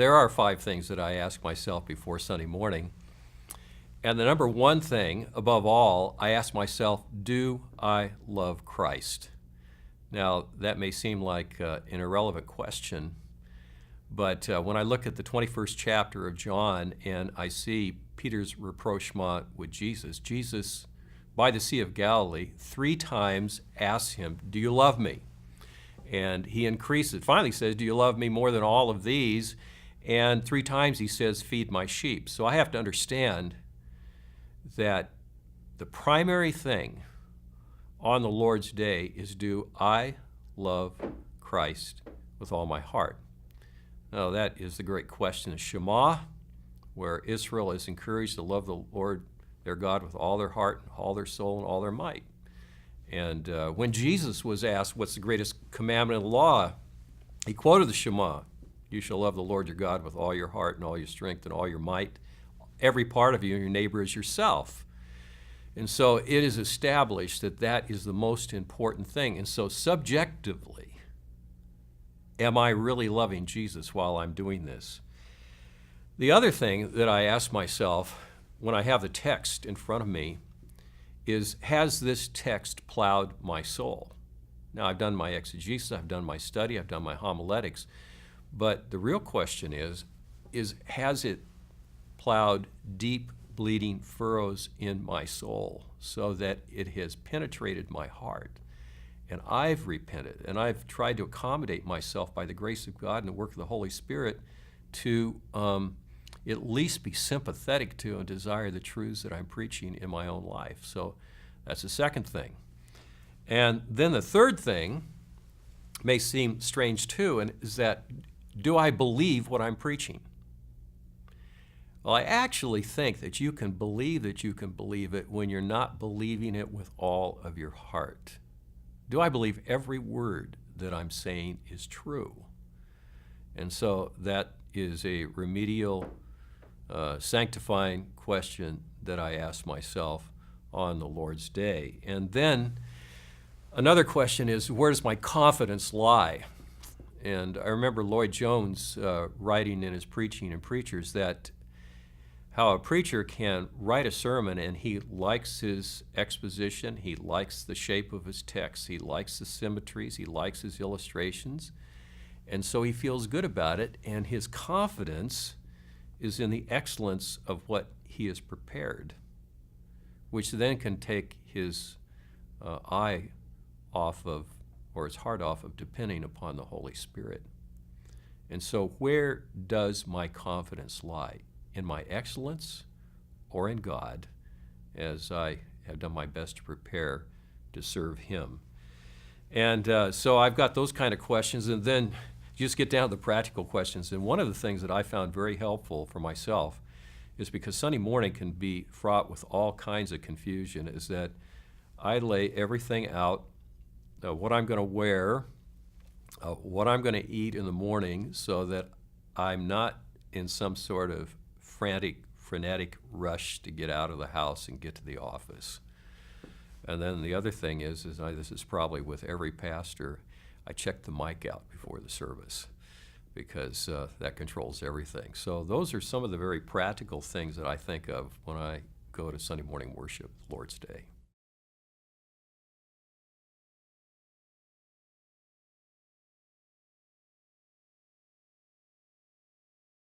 there are 5 things that I ask myself before Sunday morning. And the number one thing, above all, I ask myself, do I love Christ? Now, that may seem like an irrelevant question, but when I look at the 21st chapter of John and I see Peter's rapprochement with Jesus, Jesus, by the Sea of Galilee, 3 times asks him, do you love me? And he increases, finally says, do you love me more than all of these? And 3 times he says, feed my sheep. So I have to understand that the primary thing on the Lord's day is, do I love Christ with all my heart? Now that is the great question of Shema, where Israel is encouraged to love the Lord their God with all their heart, all their soul, and all their might. And when Jesus was asked what's the greatest commandment of the law, he quoted the Shema. You shall love the Lord your God with all your heart and all your strength and all your might, every part of you, and your neighbor as yourself. And so it is established that that is the most important thing. And so subjectively, am I really loving Jesus while I'm doing this? The other thing that I ask myself when I have the text in front of me is, has this text plowed my soul? Now, I've done my exegesis, I've done my study, I've done my homiletics, but the real question is has it plowed deep, bleeding furrows in my soul so that it has penetrated my heart? And I've repented, and I've tried to accommodate myself by the grace of God and the work of the Holy Spirit to at least be sympathetic to and desire the truths that I'm preaching in my own life. So that's the second thing. And then the third thing may seem strange too, and is that, do I believe what I'm preaching? Well, I actually think that you can believe it when you're not believing it with all of your heart. Do I believe every word that I'm saying is true? And so that is a remedial, sanctifying question that I ask myself on the Lord's day. And then another question is, where does my confidence lie? And I remember Lloyd Jones writing in his Preaching and Preachers that how a preacher can write a sermon and he likes his exposition, he likes the shape of his text, he likes the symmetries, he likes his illustrations, and so he feels good about it, and his confidence is in the excellence of what he has prepared, which then can take his eye off of, or his heart off of, depending upon the Holy Spirit. And so where does my confidence lie? In my excellence or in God, as I have done my best to prepare to serve him? And so I've got those kind of questions, and then just get down to the practical questions. And one of the things that I found very helpful for myself is, because Sunday morning can be fraught with all kinds of confusion, is that I lay everything out, what I'm going to wear, what I'm going to eat in the morning, so that I'm not in some sort of frenetic rush to get out of the house and get to the office. And then the other thing is this is probably with every pastor, I check the mic out before the service, because that controls everything. So those are some of the very practical things that I think of when I go to Sunday morning worship, Lord's Day.